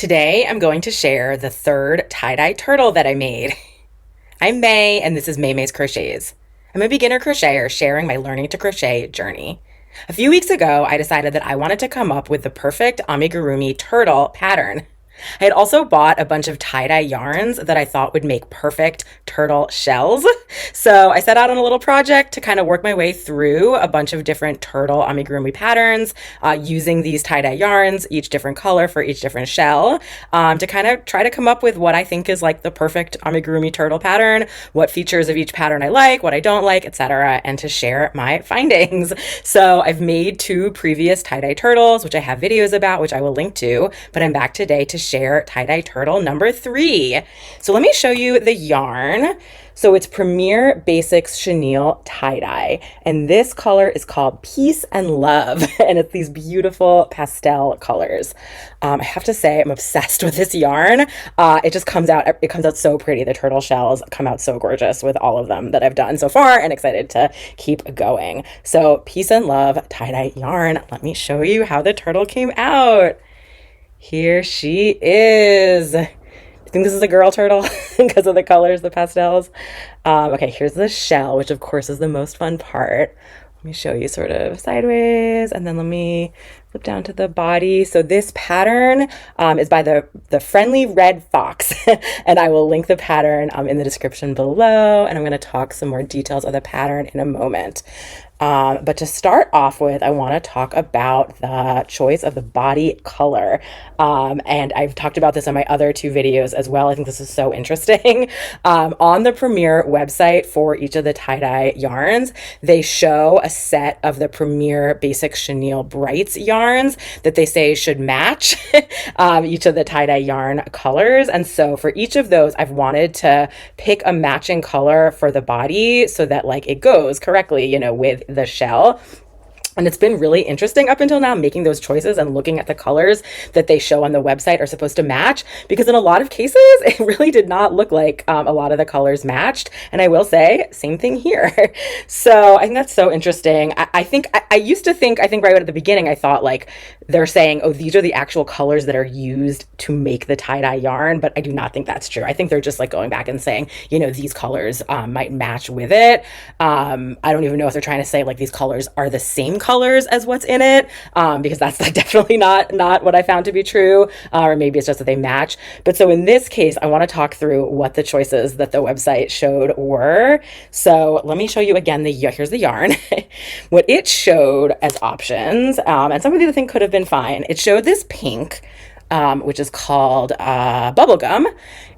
Today I'm going to share the third tie-dye turtle that I made. I'm May and this is May's Crochets. I'm a beginner crocheter sharing my learning to crochet journey. A few weeks ago, I decided that I wanted to come up with the perfect amigurumi turtle pattern. I had also bought a bunch of tie-dye yarns that I thought would make perfect turtle shells. So I set out on a little project to kind of work my way through a bunch of different turtle amigurumi patterns using these tie-dye yarns, each different color for each different shell, to kind of try to come up with what I think is like the perfect amigurumi turtle pattern, what features of each pattern I like, what I don't like, etc., and to share my findings. So I've made two previous tie-dye turtles, which I have videos about, which I will link to, but I'm back today to share tie-dye turtle number 3. So let me show you the yarn. So it's Premier Basics Chenille tie-dye, and this color is called Peace and Love, and it's these beautiful pastel colors. I have to say I'm obsessed with this yarn. It just comes out so pretty. The turtle shells come out so gorgeous with all of them that I've done so far, and excited to keep going. So Peace and Love tie-dye yarn. Let me show you how the turtle came out. Here she is. I think this is a girl turtle because of the colors, the pastels. Okay, here's the shell, which of course is the most fun part. Let me show you sort of sideways, and then let me flip down to the body. So this pattern is by the Friendly Red Fox, and I will link the pattern in the description below, and I'm going to talk some more details of the pattern in a moment. But to start off with, I want to talk about the choice of the body color. And I've talked about this on my other two videos as well. I think this is so interesting. On the Premier website for each of the tie-dye yarns, they show a set of the Premier Basic Chenille Brights yarns that they say should match each of the tie-dye yarn colors. And so for each of those, I've wanted to pick a matching color for the body so that like it goes correctly, you know, with the shell. And it's been really interesting up until now making those choices and looking at the colors that they show on the website are supposed to match, because in a lot of cases it really did not look like a lot of the colors matched. And I will say same thing here. So I think that's so interesting. I used to think right at the beginning, I thought like they're saying, oh, these are the actual colors that are used to make the tie-dye yarn, but I do not think that's true. I think they're just like going back and saying, you know, these colors might match with it. I don't even know if they're trying to say like these colors are the same colors as what's in it, because that's like definitely not what I found to be true, or maybe it's just that they match. But so in this case, I want to talk through what the choices that the website showed were. So let me show you again. Here's the yarn. What it showed as options, and some of these I think could have been fine. It showed this pink, which is called bubblegum.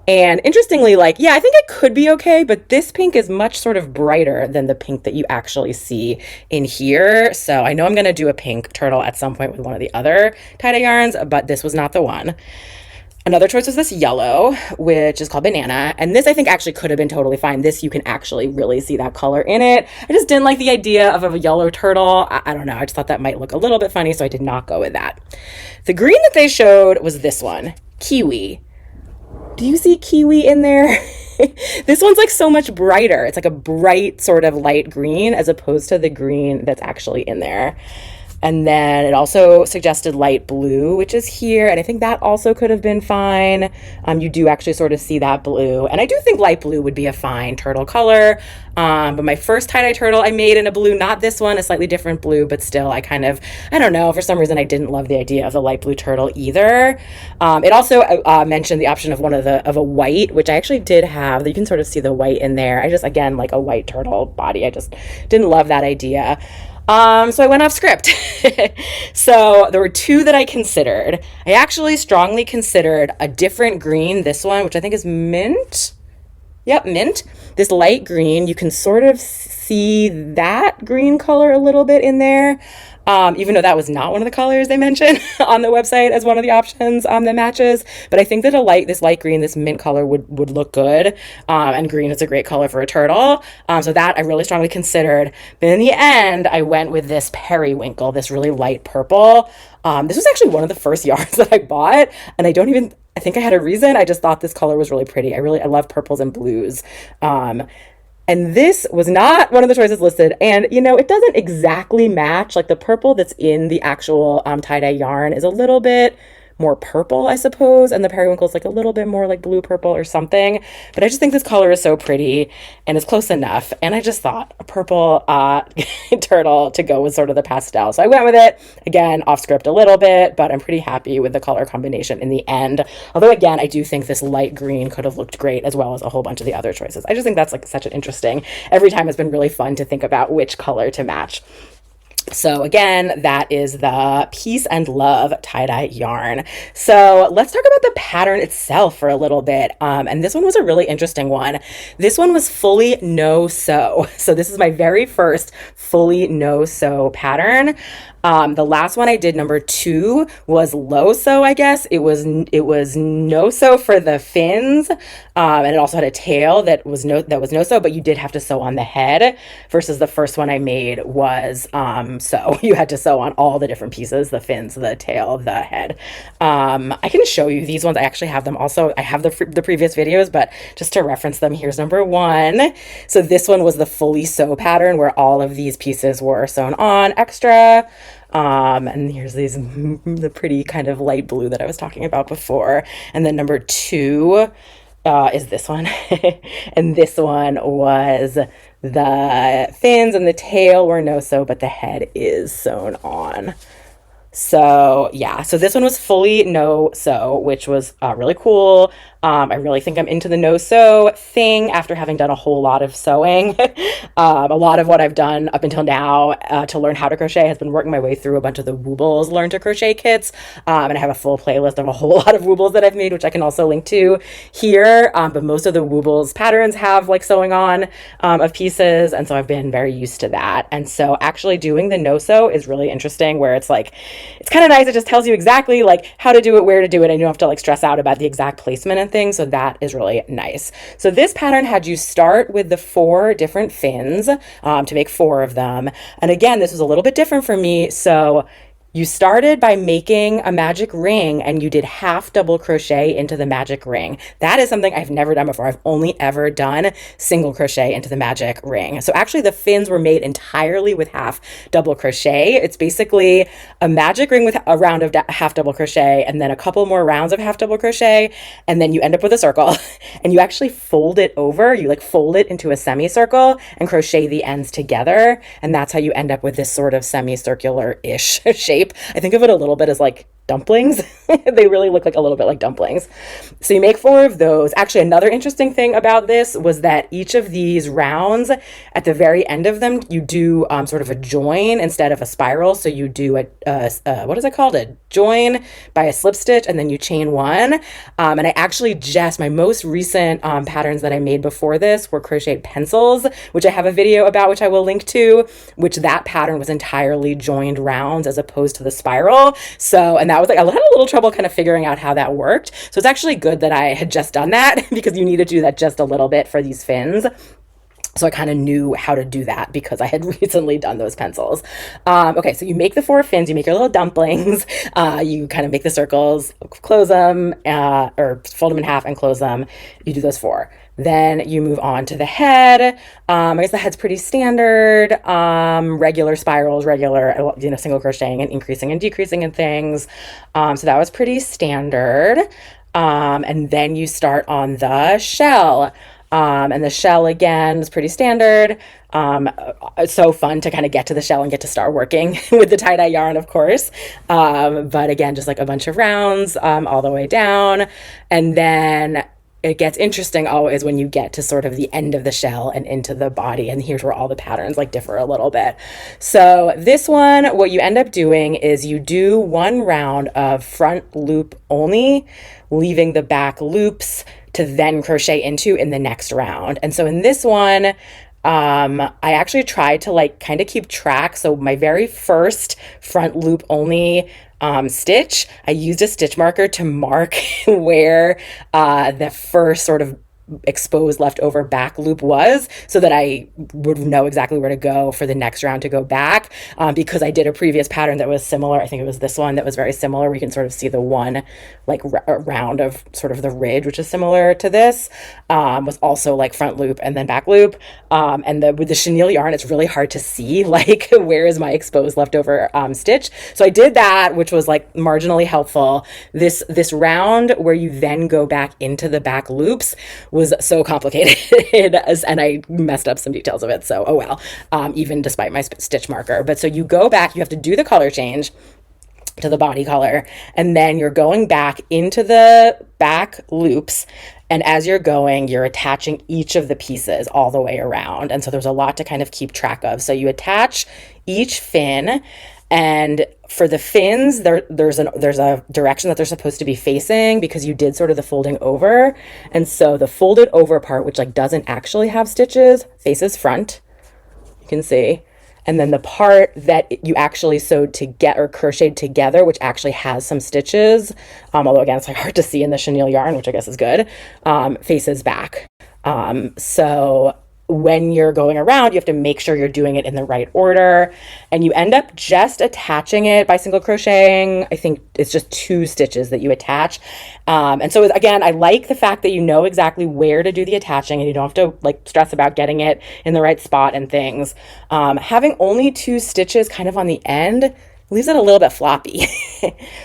And interestingly, like, yeah, I think it could be okay, but this pink is much sort of brighter than the pink that you actually see in here. So I know I'm going to do a pink turtle at some point with one of the other tie-dye yarns, but this was not the one. Another choice was this yellow, which is called Banana. And this I think actually could have been totally fine. This, you can actually really see that color in it. I just didn't like the idea of a yellow turtle. I don't know. I just thought that might look a little bit funny, so I did not go with that. The green that they showed was this one, Kiwi. Do you see kiwi in there? This one's like so much brighter. It's like a bright sort of light green as opposed to the green that's actually in there. And then it also suggested light blue, which is here. And I think that also could have been fine. You do actually sort of see that blue. And I do think light blue would be a fine turtle color. But my first tie-dye turtle I made in a blue, not this one, a slightly different blue, but still I don't know, for some reason I didn't love the idea of the light blue turtle either. It also mentioned the option of of a white, which I actually did have. You can sort of see the white in there. I just, again, like a white turtle body. I just didn't love that idea. So I went off script. So there were two that I considered. I actually strongly considered a different green, this one, which I think is mint. Yep, mint. This light green, you can sort of see that green color a little bit in there. Even though that was not one of the colors they mentioned on the website as one of the options that matches. But I think that this light green, this mint color would look good. And green is a great color for a turtle. So that I really strongly considered. But in the end, I went with this periwinkle, this really light purple. This was actually one of the first yarns that I bought. And I think I had a reason. I just thought this color was really pretty. I love purples and blues. And this was not one of the choices listed. And, you know, it doesn't exactly match. Like the purple that's in the actual tie-dye yarn is a little bit more purple, I suppose, and the periwinkle is like a little bit more like blue purple or something. But I just think this color is so pretty and it's close enough. And I just thought a purple turtle to go with sort of the pastel. So I went with it, again, off script a little bit, but I'm pretty happy with the color combination in the end. Although again, I do think this light green could have looked great, as well as a whole bunch of the other choices. I just think that's like such an interesting, every time it's been really fun to think about which color to match. So again, that is the Peace and Love tie-dye yarn. So let's talk about the pattern itself for a little bit. And this one was a really interesting one. This one was fully no sew. So this is my very first fully no sew pattern. The last one I did, number 2, was low sew, I guess. It was no sew for the fins. And it also had a tail that was no sew, but you did have to sew on the head, versus the first one I made was sew. You had to sew on all the different pieces, the fins, the tail, the head. I can show you these ones. I actually have them also. I have the previous videos, but just to reference them, here's number 1. So this one was the fully sew pattern where all of these pieces were sewn on extra. And here's the pretty kind of light blue that I was talking about before. And then number 2 is this one. And this one was the fins and the tail were no sew, but the head is sewn on. So yeah, so this one was fully no sew, which was really cool. I really think I'm into the no sew thing after having done a whole lot of sewing. A lot of what I've done up until now to learn how to crochet has been working my way through a bunch of the Woobles Learn to Crochet kits. And I have a full playlist of a whole lot of Woobles that I've made, which I can also link to here. But most of the Woobles patterns have like sewing on of pieces. And so I've been very used to that. And so actually doing the no sew is really interesting, where it's like, it's kind of nice. It just tells you exactly like how to do it, where to do it, and you don't have to like stress out about the exact placement and things. So that is really nice. So this pattern had you start with the 4 different fins to make 4 of them. And again, this was a little bit different for me. So you started by making a magic ring and you did half double crochet into the magic ring. That is something I've never done before. I've only ever done single crochet into the magic ring. So actually the fins were made entirely with half double crochet. It's basically a magic ring with a round of half double crochet and then a couple more rounds of half double crochet. And then you end up with a circle and you actually fold it over. You like fold it into a semicircle and crochet the ends together. And that's how you end up with this sort of semicircular-ish shape. I think of it a little bit as like dumplings. They really look like a little bit like dumplings. So you make 4 of those. Actually, another interesting thing about this was that each of these rounds, at the very end of them, you do sort of a join instead of a spiral. So you do what is it called? A join by a slip stitch, and then you chain 1. And I actually my most recent patterns that I made before this were crochet pencils, which I have a video about, which I will link to, which that pattern was entirely joined rounds as opposed to the spiral. So, and that was like, I had a little trouble kind of figuring out how that worked. So it's actually good that I had just done that because you need to do that just a little bit for these fins. So I kind of knew how to do that because I had recently done those pencils. Okay, so you make the 4 fins, you make your little dumplings, you kind of make the circles, close them, or fold them in half and close them. You do those 4. Then you move on to the head. I guess the head's pretty standard, regular spirals, regular, single crocheting and increasing and decreasing and things. So that was pretty standard. And then you start on the shell. And the shell, again, is pretty standard. It's so fun to kind of get to the shell and get to start working with the tie-dye yarn, of course. But again, just like a bunch of rounds all the way down. And then it gets interesting always when you get to sort of the end of the shell and into the body. And here's where all the patterns like differ a little bit. So this one, what you end up doing is you do 1 round of front loop only, leaving the back loops to then crochet into in the next round. And so in this one, I actually tried to like kind of keep track. So my very first front loop only stitch, I used a stitch marker to mark where the first sort of exposed leftover back loop was, so that I would know exactly where to go for the next round to go back, because I did a previous pattern that was similar. I think it was this one that was very similar, where you can sort of see the one like round of sort of the ridge, which is similar to this, was also like front loop and then back loop. And with the chenille yarn, it's really hard to see like where is my exposed leftover stitch. So I did that, which was like marginally helpful. This round where you then go back into the back loops was so complicated and I messed up some details of it. So, oh well, even despite my stitch marker. But so you go back, you have to do the color change to the body color, and then you're going back into the back loops. And as you're going, you're attaching each of the pieces all the way around. And so there's a lot to kind of keep track of. So you attach each fin, and for the fins, there's a direction that they're supposed to be facing, because you did sort of the folding over. And so the folded over part, which like doesn't actually have stitches, faces front, you can see. And then the part that you actually sewed to get or crocheted together, which actually has some stitches, although again, it's like hard to see in the chenille yarn, which I guess is good, faces back. So when you're going around, you have to make sure you're doing it in the right order, and you end up just attaching it by single crocheting. I think it's just 2 stitches that you attach. And so again, I like the fact that you know exactly where to do the attaching, and you don't have to like stress about getting it in the right spot and things. Having only 2 stitches kind of on the end leaves it a little bit floppy.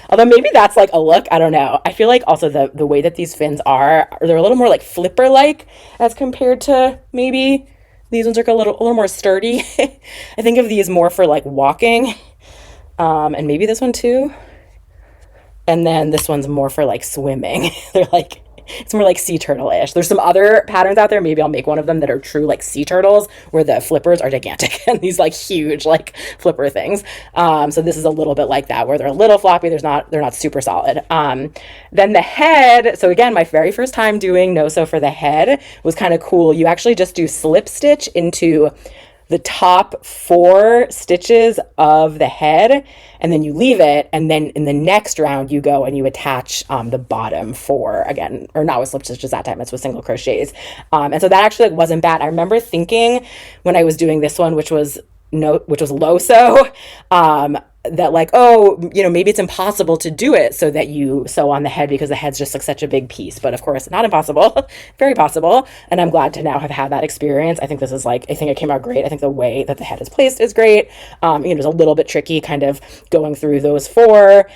Although maybe that's like a look, I don't know. I feel like also the way that these fins are, they're a little more like flipper-like as compared to maybe these ones are a little more sturdy. I think of these more for like walking, and maybe this one too. And then this one's more for like swimming. They're like, it's more like sea turtle-ish. There's some other patterns out there. Maybe I'll make one of them that are true like sea turtles, where the flippers are gigantic and these like huge like flipper things. So this is a little bit like that, where they're a little floppy. They're not super solid. Then the head. So again, my very first time doing no-sew for the head was kind of cool. You actually just do slip stitch into the top 4 stitches of the head, and then you leave it, and then in the next round you go and you attach the bottom 4 again, or not with slip stitches that time, it's with single crochets. And so that actually like wasn't bad. I remember thinking when I was doing this one, which was low sew, that like, oh, you know, maybe it's impossible to do it so that you sew on the head, because the head's just like such a big piece. But of course, not impossible, very possible. And I'm glad to now have had that experience. I think this is like, I think it came out great. I think the way that the head is placed is great. You know, it's a little bit tricky kind of going through those 4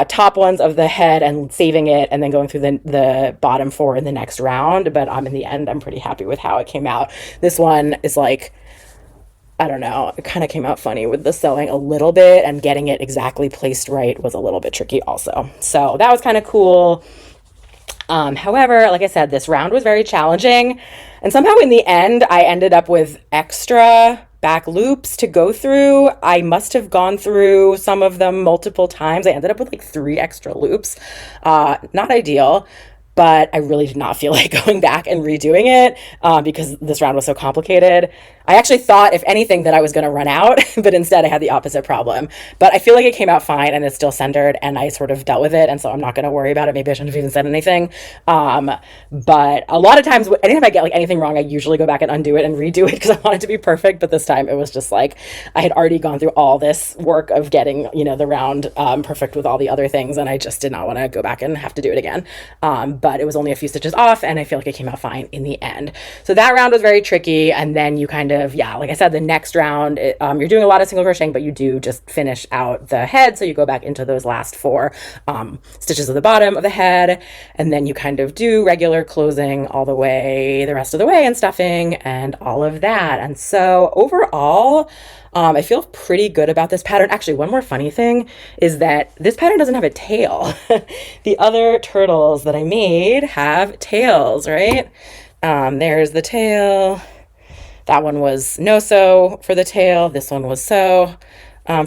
top ones of the head and saving it, and then going through the bottom 4 in the next round. But in the end, I'm pretty happy with how it came out. This one is like, I don't know, it kind of came out funny with the sewing a little bit, and getting it exactly placed right was a little bit tricky also. So that was kind of cool. However, like I said, this round was very challenging, and somehow in the end, I ended up with extra back loops to go through. I must have gone through some of them multiple times. I ended up with like 3 extra loops. Not ideal. But I really did not feel like going back and redoing it, because this round was so complicated. I actually thought, if anything, that I was going to run out, but instead I had the opposite problem. But I feel like it came out fine, and it's still centered, and I sort of dealt with it, and so I'm not going to worry about it. Maybe I shouldn't have even said anything. But a lot of times, anytime I get like anything wrong, I usually go back and undo it and redo it, because I want it to be perfect. But this time it was just like, I had already gone through all this work of getting, you know, the round perfect with all the other things, and I just did not want to go back and have to do it again. But it was only a few stitches off, and I feel like it came out fine in the end. So that round was very tricky. And then you kind of, yeah, like I said, the next round, you're doing a lot of single crocheting, but you do just finish out the head. So you go back into those last 4 stitches at the bottom of the head, and then you kind of do regular closing all the way, the rest of the way, and stuffing and all of that. And so overall, I feel pretty good about this pattern. Actually, one more funny thing is that this pattern doesn't have a tail. The other turtles that I made have tails, right? There's the tail. That one was no sew for the tail. This one was sew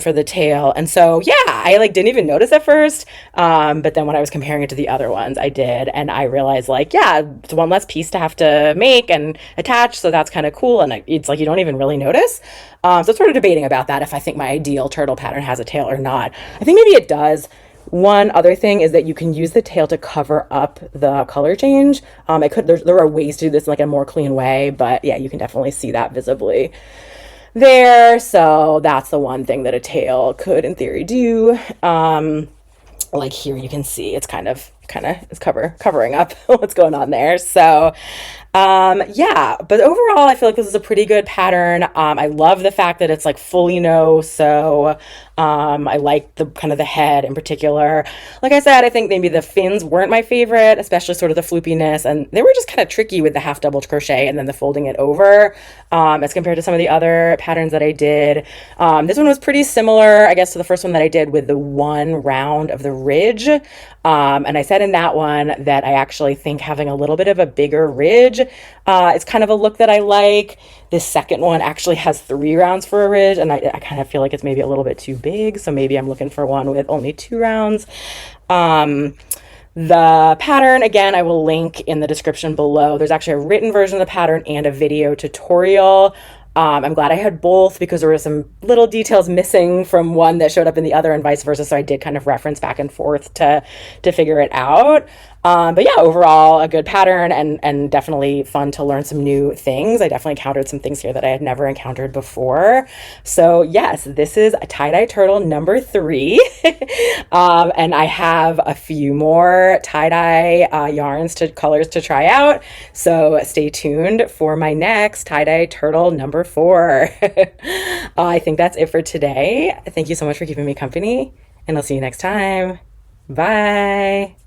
for the tail. And so, yeah, I like didn't even notice at first. But then when I was comparing it to the other ones, I did. And I realized like, yeah, it's one less piece to have to make and attach. So that's kind of cool. And it's like, you don't even really notice. So sort of debating about that, if I think my ideal turtle pattern has a tail or not. I think maybe it does. One other thing is that you can use the tail to cover up the color change. There are ways to do this in like a more clean way, but yeah, you can definitely see that visibly there. So that's the one thing that a tail could in theory do. Like here you can see it's kind of is covering up what's going on there. So yeah, but overall I feel like this is a pretty good pattern. I love the fact that it's like fully no sew. I like the kind of the head in particular. Like I said, I think maybe the fins weren't my favorite, especially sort of the floopiness, and they were just kind of tricky with the half double crochet and then the folding it over, as compared to some of the other patterns that I did. This one was pretty similar, I guess, to the first one that I did with the one round of the ridge. And I said in that one that I actually think having a little bit of a bigger ridge is kind of a look that I like. This second one actually has 3 rounds for a ridge, and I kind of feel like it's maybe a little bit too big, so maybe I'm looking for one with only 2 rounds. The pattern, again, I will link in the description below. There's actually a written version of the pattern and a video tutorial. I'm glad I had both because there were some little details missing from one that showed up in the other and vice versa. So I did kind of reference back and forth to figure it out. But yeah, overall a good pattern and definitely fun to learn some new things. I definitely encountered some things here that I had never encountered before. So yes, this is a tie-dye turtle number 3. And I have a few more tie-dye colors to try out. So stay tuned for my next tie-dye turtle number 4. I think that's it for today. Thank you so much for keeping me company, and I'll see you next time. Bye.